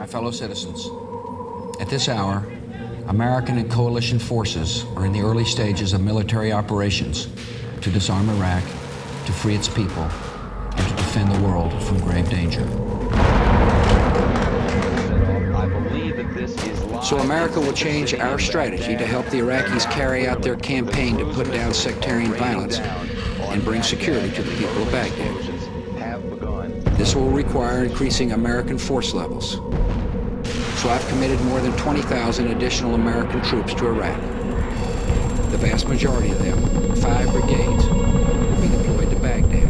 fellow citizens, at this hour, American and coalition forces are in the early stages of military operations to disarm Iraq, to free its people, and to defend the world from grave danger. So America will change our strategy to help the Iraqis carry out their campaign to put down sectarian violence and bring security to the people of Baghdad. This will require increasing American force levels. So I've committed more than 20,000 additional American troops to Iraq. The vast majority of them, 5 brigades, will be deployed to Baghdad.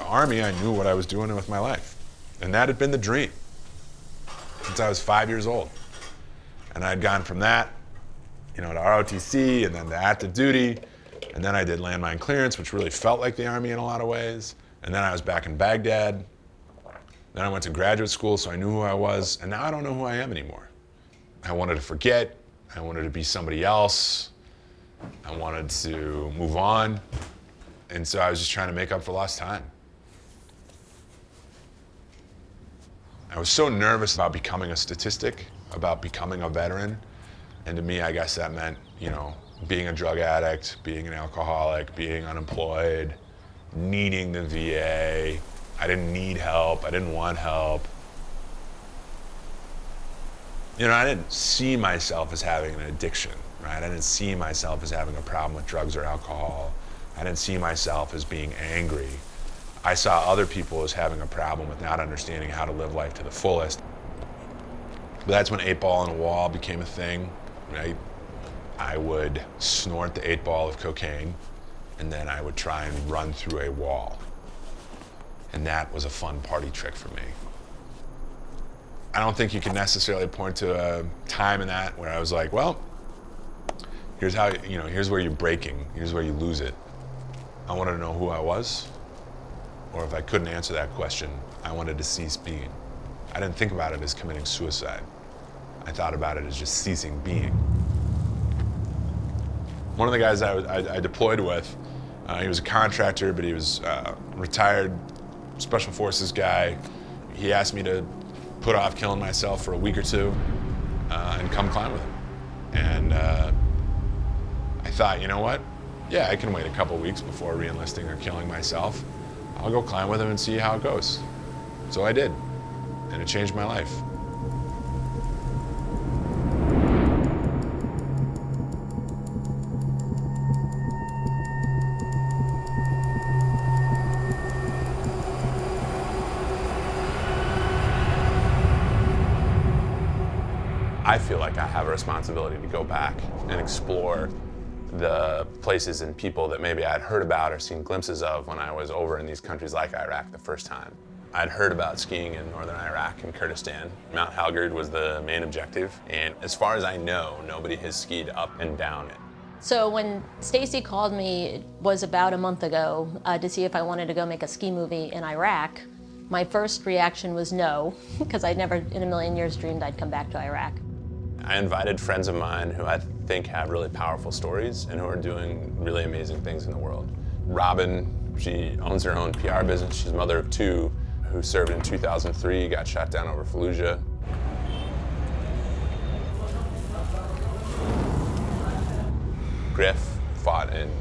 Army, I knew what I was doing with my life. And that had been the dream since I was 5 years old. And I'd gone from that, to ROTC, and then to active duty, and then I did landmine clearance, which really felt like the Army in a lot of ways. And then I was back in Baghdad. Then I went to graduate school, so I knew who I was, and now I don't know who I am anymore. I wanted to forget. I wanted to be somebody else. I wanted to move on. And so I was just trying to make up for lost time. I was so nervous about becoming a statistic, about becoming a veteran. And to me, I guess that meant, being a drug addict, being an alcoholic, being unemployed, needing the VA. I didn't need help. I didn't want help. I didn't see myself as having an addiction, right? I didn't see myself as having a problem with drugs or alcohol. I didn't see myself as being angry. I saw other people as having a problem with not understanding how to live life to the fullest. But that's when 8-ball and a wall became a thing, right? I would snort the 8-ball of cocaine, and then I would try and run through a wall. And that was a fun party trick for me. I don't think you can necessarily point to a time in that where I was like, well, here's how, here's where you're breaking, here's where you lose it. I wanted to know who I was. Or if I couldn't answer that question, I wanted to cease being. I didn't think about it as committing suicide. I thought about it as just ceasing being. One of the guys I deployed with, he was a contractor, but he was a retired special forces guy. He asked me to put off killing myself for a week or two and come climb with him. And I thought, you know what? Yeah, I can wait a couple weeks before re-enlisting or killing myself. I'll go climb with him and see how it goes. So I did, and it changed my life. I feel like I have a responsibility to go back and explore the places and people that maybe I'd heard about or seen glimpses of when I was over in these countries like Iraq the first time. I'd heard about skiing in northern Iraq and Kurdistan. Mount Helgard was the main objective, and as far as I know, nobody has skied up and down it. So when Stacy called me, it was about a month ago, to see if I wanted to go make a ski movie in Iraq, my first reaction was no, because I'd never in a million years dreamed I'd come back to Iraq. I invited friends of mine who I think have really powerful stories and who are doing really amazing things in the world. Robin, she owns her own PR business. She's a mother of 2 who served in 2003, got shot down over Fallujah. Griff fought in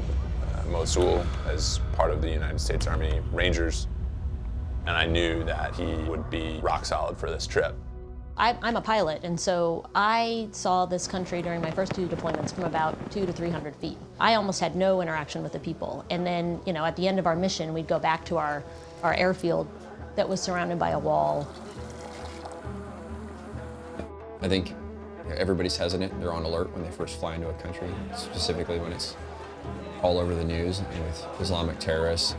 Mosul as part of the United States Army Rangers, and I knew that he would be rock solid for this trip. I'm a pilot, and so I saw this country during my first 2 deployments from about 200 to 300 feet. I almost had no interaction with the people. And then, at the end of our mission, we'd go back to our airfield that was surrounded by a wall. I think everybody's hesitant. They're on alert when they first fly into a country, specifically when it's all over the news and with Islamic terrorists.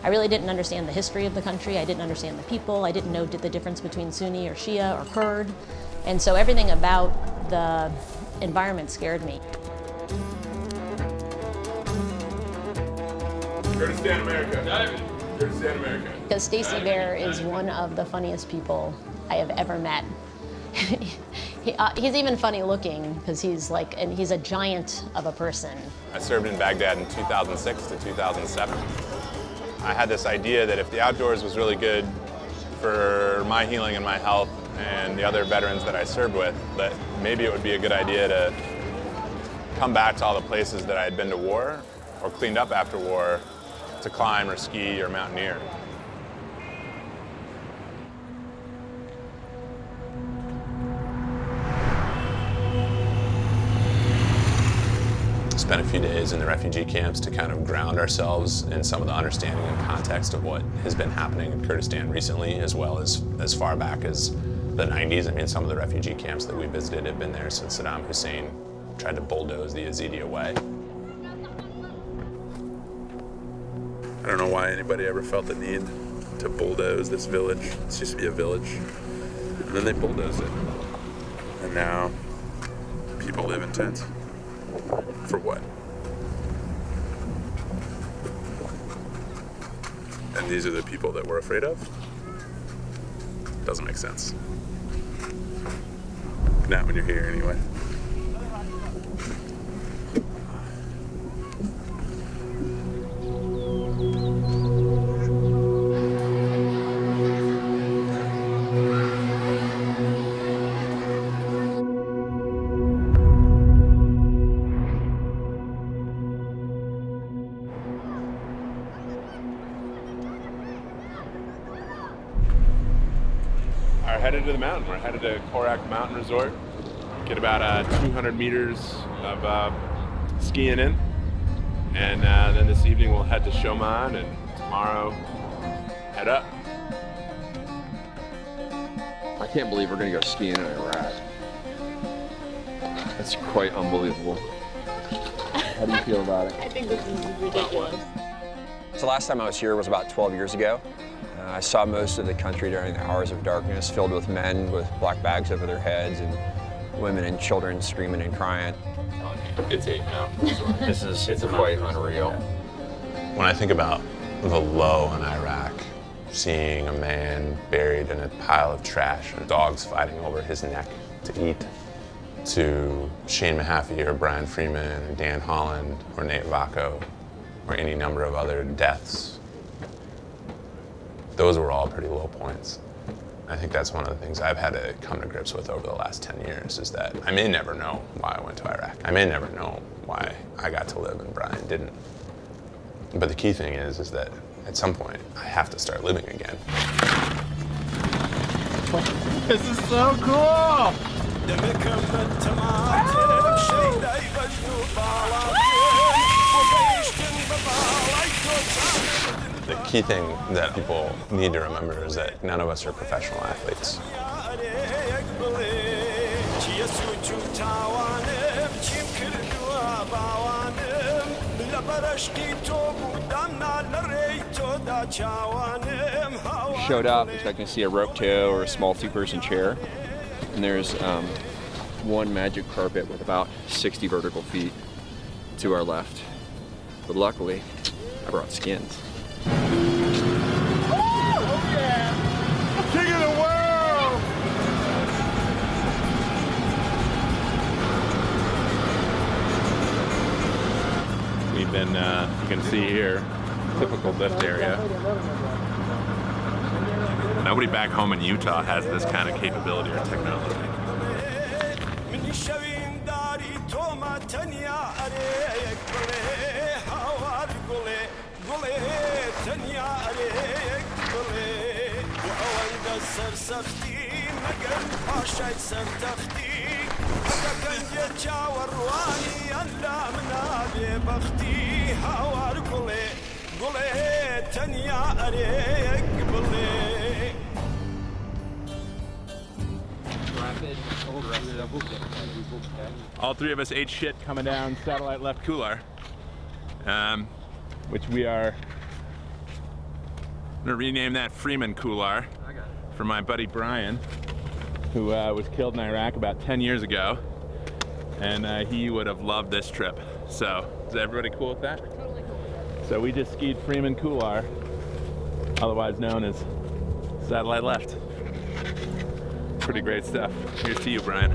I really didn't understand the history of the country. I didn't understand the people. I didn't know the difference between Sunni or Shia or Kurd. And so everything about the environment scared me. Kurdistan, America. Kurdistan, America. Because Stacey Bear is one of the funniest people I have ever met. He's even funny looking because he's a giant of a person. I served in Baghdad in 2006 to 2007. I had this idea that if the outdoors was really good for my healing and my health and the other veterans that I served with, that maybe it would be a good idea to come back to all the places that I had been to war or cleaned up after war to climb or ski or mountaineer. Spent a few days in the refugee camps to kind of ground ourselves in some of the understanding and context of what has been happening in Kurdistan recently, as well as far back as the 90s. I mean, some of the refugee camps that we visited have been there since Saddam Hussein tried to bulldoze the Yazidi away. I don't know why anybody ever felt the need to bulldoze this village. This used to be a village. And then they bulldozed it. And now people live in tents. For what? And these are the people that we're afraid of? Doesn't make sense. Not when you're here, anyway. We're headed to the mountain. We're headed to Korak Mountain Resort. Get about 200 meters of skiing in. And then this evening we'll head to Shoman, and tomorrow head up. I can't believe we're gonna go skiing in Iraq. That's quite unbelievable. How do you feel about it? I think this is ridiculous. So the last time I was here was about 12 years ago. I saw most of the country during the hours of darkness, filled with men with black bags over their heads and women and children screaming and crying. It's a mountain resort. It's quite unreal. When I think about the Lowe in Iraq, seeing a man buried in a pile of trash and dogs fighting over his neck to eat, to Shane Mahaffey or Brian Freeman or Dan Holland or Nate Vacco or any number of other deaths, those were all pretty low points. I think that's one of the things I've had to come to grips with over the last 10 years is that I may never know why I went to Iraq. I may never know why I got to live and Brian didn't. But the key thing is that at some point I have to start living again. This is so cool! The key thing that people need to remember is that none of us are professional athletes. Showed up expecting to see a rope tow or a small two-person chair, and there's one magic carpet with about 60 vertical feet to our left. But luckily, I brought skins. King of the world! We've been, you can see here, typical lift area. Nobody back home in Utah has this kind of capability or technology. All three of us ate shit coming down satellite left Kular, which we are gonna rename that Freeman Couloir for my buddy Brian, who was killed in Iraq about 10 years ago. And he would have loved this trip. So, is everybody cool with that? Totally cool. So we just skied Freeman Couloir, otherwise known as Satellite Left. Pretty great stuff. Here's to you, Brian.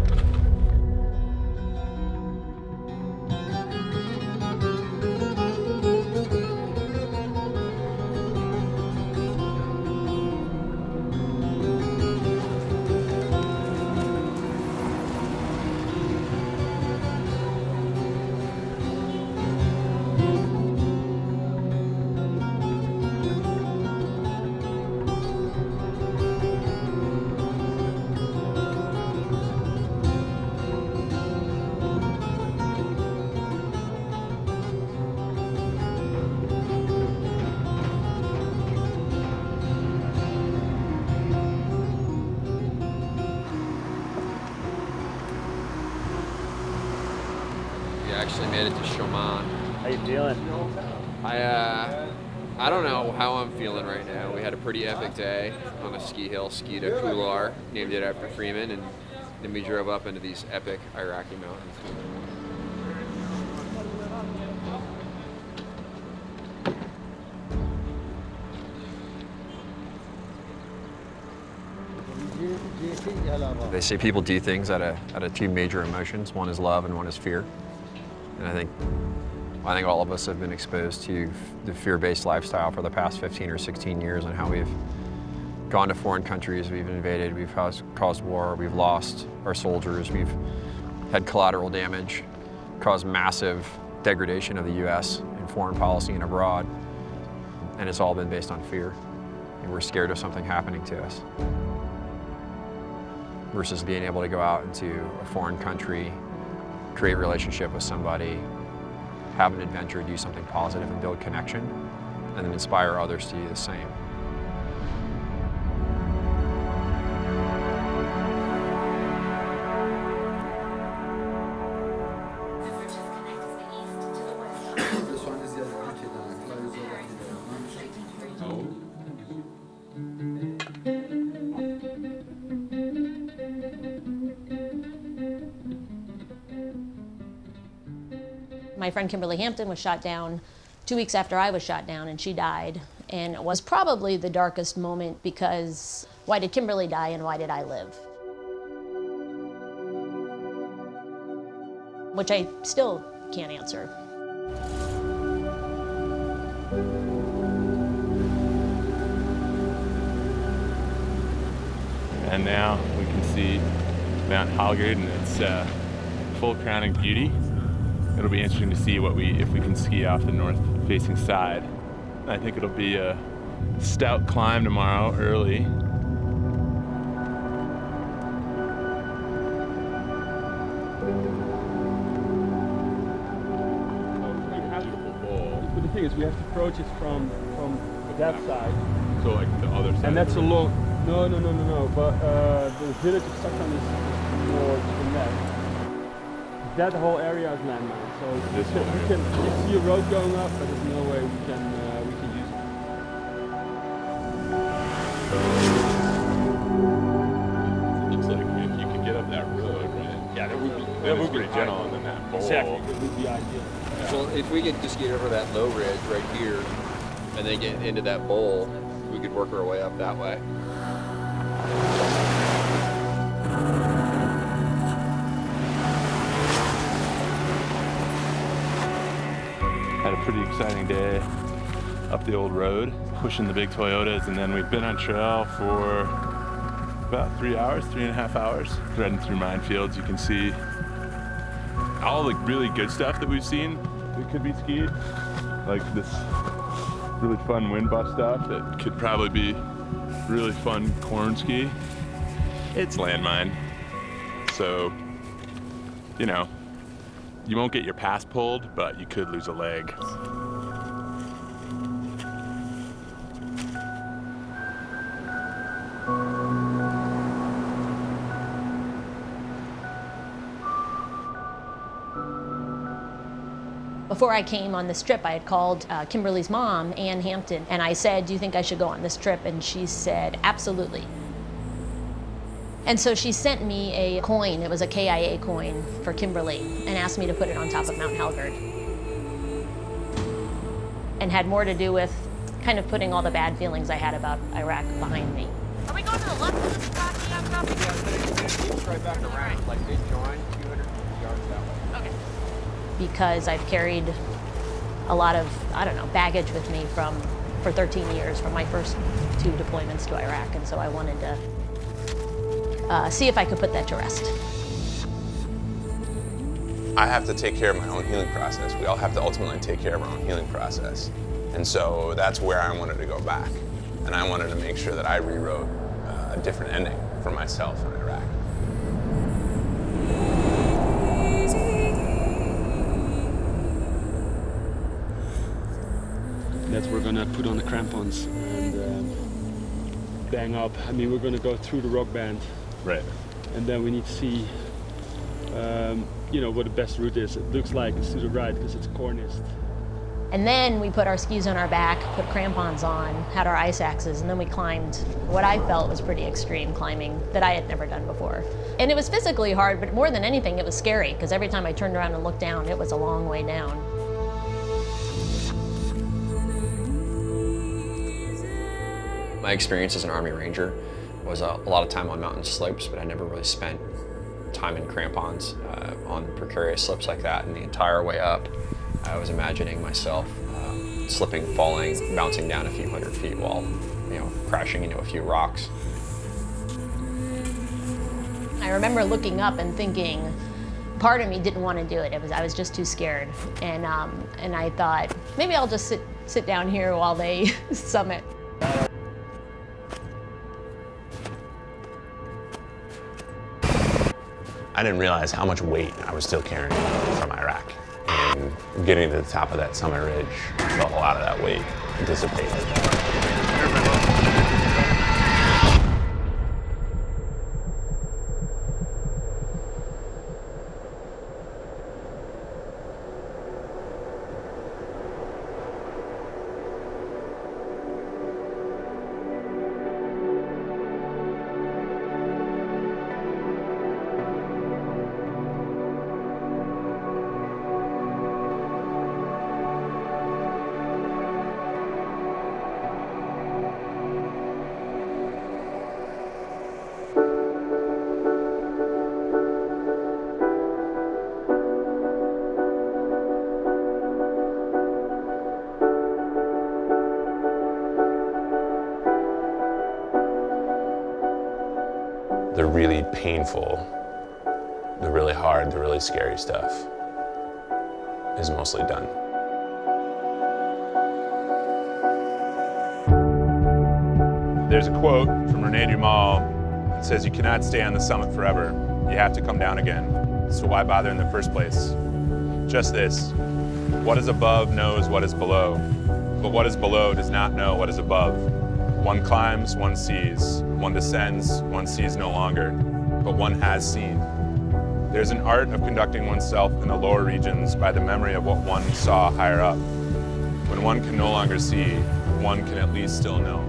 Actually made it to Chaumont. How you feeling? I don't know how I'm feeling right now. We had a pretty epic day on a ski hill, skied a couloir, named it after Freeman, and then we drove up into these epic Iraqi mountains. They say people do things out of two major emotions. One is love and one is fear. And I think all of us have been exposed to the fear-based lifestyle for the past 15 or 16 years, and how we've gone to foreign countries, we've invaded, we've caused war, we've lost our soldiers, we've had collateral damage, caused massive degradation of the U.S. in foreign policy and abroad. And it's all been based on fear. And we're scared of something happening to us. Versus being able to go out into a foreign country, create a relationship with somebody, have an adventure, do something positive and build connection, and then inspire others to do the same. My friend Kimberly Hampton was shot down 2 weeks after I was shot down, and she died. And it was probably the darkest moment, because why did Kimberly die and why did I live? Which I still can't answer. And now we can see Mount Hagen and its full crowning beauty. It'll be interesting to see if we can ski off the north-facing side. I think it'll be a stout climb tomorrow, early. But the thing is, we have to approach it from that side. So like the other side. And that's a long. No. But the village of Sakhan is more to the left. That whole area is landmine, so we can see a road going up, but there's no way we can use it. It looks like if you could get up that road, right? Yeah, that would be. That would be pretty gentle, and then that bowl. Exactly, that would be ideal. Well, if we could just get over that low ridge right here, and then get into that bowl, we could work our way up that way. Had a pretty exciting day up the old road, pushing the big Toyotas, and then we've been on trail for about 3.5 hours, threading through minefields. You can see all the really good stuff that we've seen that could be skied, like this really fun wind buff stuff that could probably be really fun corn ski. It's landmine, so you know, you won't get your pass pulled, but you could lose a leg. Before I came on this trip, I had called Kimberly's mom, Ann Hampton, and I said, do you think I should go on this trip? And she said, absolutely. And so she sent me a coin, it was a KIA coin for Kimberly, and asked me to put it on top of Mount Helgard. And had more to do with kind of putting all the bad feelings I had about Iraq behind me. Are we going to the left of this property? It's right back around, like they joined 200 yards that way. Okay. Because I've carried a lot of, I don't know, baggage with me for 13 years, from my first 2 deployments to Iraq, and so I wanted to see if I could put that to rest. I have to take care of my own healing process. We all have to ultimately take care of our own healing process. And so that's where I wanted to go back. And I wanted to make sure that I rewrote a different ending for myself in Iraq. That's where we're gonna put on the crampons and bang up. I mean, we're gonna go through the rock band. Right. And then we need to see, you know, what the best route is. It looks like it's to the right because it's corniced. And then we put our skis on our back, put crampons on, had our ice axes, and then we climbed what I felt was pretty extreme climbing that I had never done before. And it was physically hard, but more than anything, it was scary, because every time I turned around and looked down, it was a long way down. My experience as an Army Ranger was a lot of time on mountain slopes, but I never really spent time in crampons on precarious slopes like that. And the entire way up, I was imagining myself slipping, falling, bouncing down a few hundred feet while, you know, crashing into a few rocks. I remember looking up and thinking, part of me didn't want to do it. I was just too scared. And I thought, maybe I'll just sit down here while they summit. I didn't realize how much weight I was still carrying from Iraq. And getting to the top of that summit ridge, I felt a lot of that weight dissipate. The really painful, the really hard, the really scary stuff is mostly done. There's a quote from René Dumas that says, "You cannot stay on the summit forever. You have to come down again. So why bother in the first place? Just this, what is above knows what is below, but what is below does not know what is above. One climbs, one sees. One descends, one sees no longer, but one has seen. There's an art of conducting oneself in the lower regions by the memory of what one saw higher up. When one can no longer see, one can at least still know."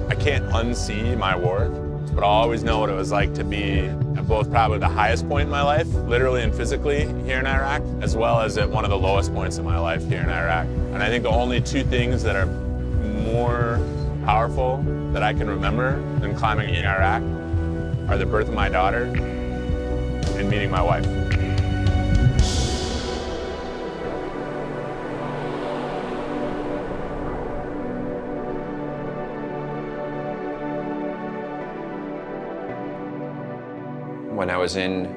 I can't unsee my war, but I'll always know what it was like to be at both probably the highest point in my life, literally and physically, here in Iraq, as well as at one of the lowest points in my life here in Iraq. And I think the only 2 things that are more powerful that I can remember than climbing in Iraq are the birth of my daughter and meeting my wife. When I was in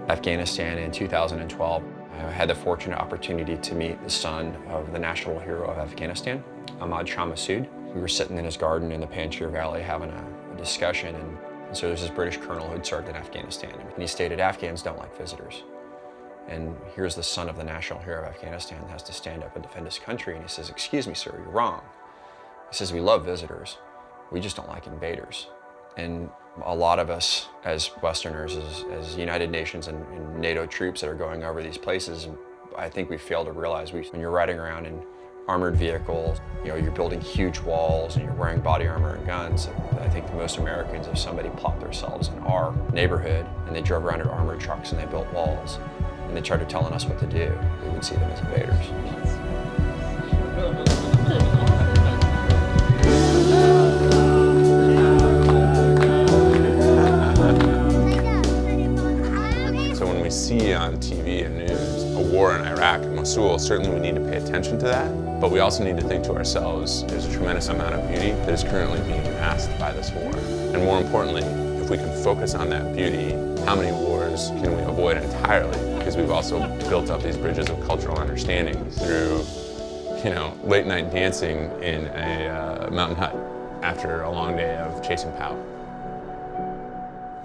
Afghanistan in 2012, I had the fortunate opportunity to meet the son of the national hero of Afghanistan, Ahmad Shah Massoud. We were sitting in his garden in the Panjshir Valley having a discussion, and so there's this British colonel who'd served in Afghanistan, and he stated Afghans don't like visitors. And here's the son of the national hero of Afghanistan that has to stand up and defend his country, and he says, "Excuse me, sir, you're wrong." He says, "We love visitors, we just don't like invaders." And a lot of us as Westerners, as United Nations and NATO troops that are going over these places, I think we fail to realize when you're riding around in armored vehicles, you know, you're building huge walls and you're wearing body armor and guns. I think most Americans, if somebody plopped themselves in our neighborhood and they drove around in armored trucks and they built walls and they started telling us what to do, we would see them as invaders. So when we see on TV and news a war in Iraq and Mosul, certainly we need to pay attention to that, but we also need to think to ourselves, there's a tremendous amount of beauty that is currently being masked by this war. And more importantly, if we can focus on that beauty, how many wars can we avoid entirely? Because we've also built up these bridges of cultural understanding through, you know, late night dancing in a mountain hut after a long day of chasing pow.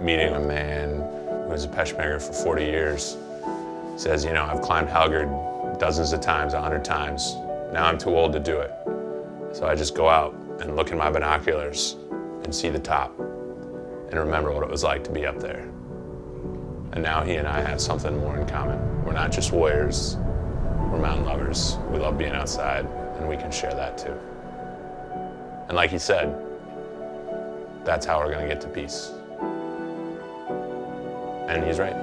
Meeting a man who was a Peshmerga for 40 years, says, you know, I've climbed Helgard dozens of times, 100 times. Now I'm too old to do it. So I just go out and look in my binoculars and see the top and remember what it was like to be up there. And now he and I have something more in common. We're not just warriors, we're mountain lovers. We love being outside, and we can share that too. And like he said, that's how we're gonna get to peace. And he's right.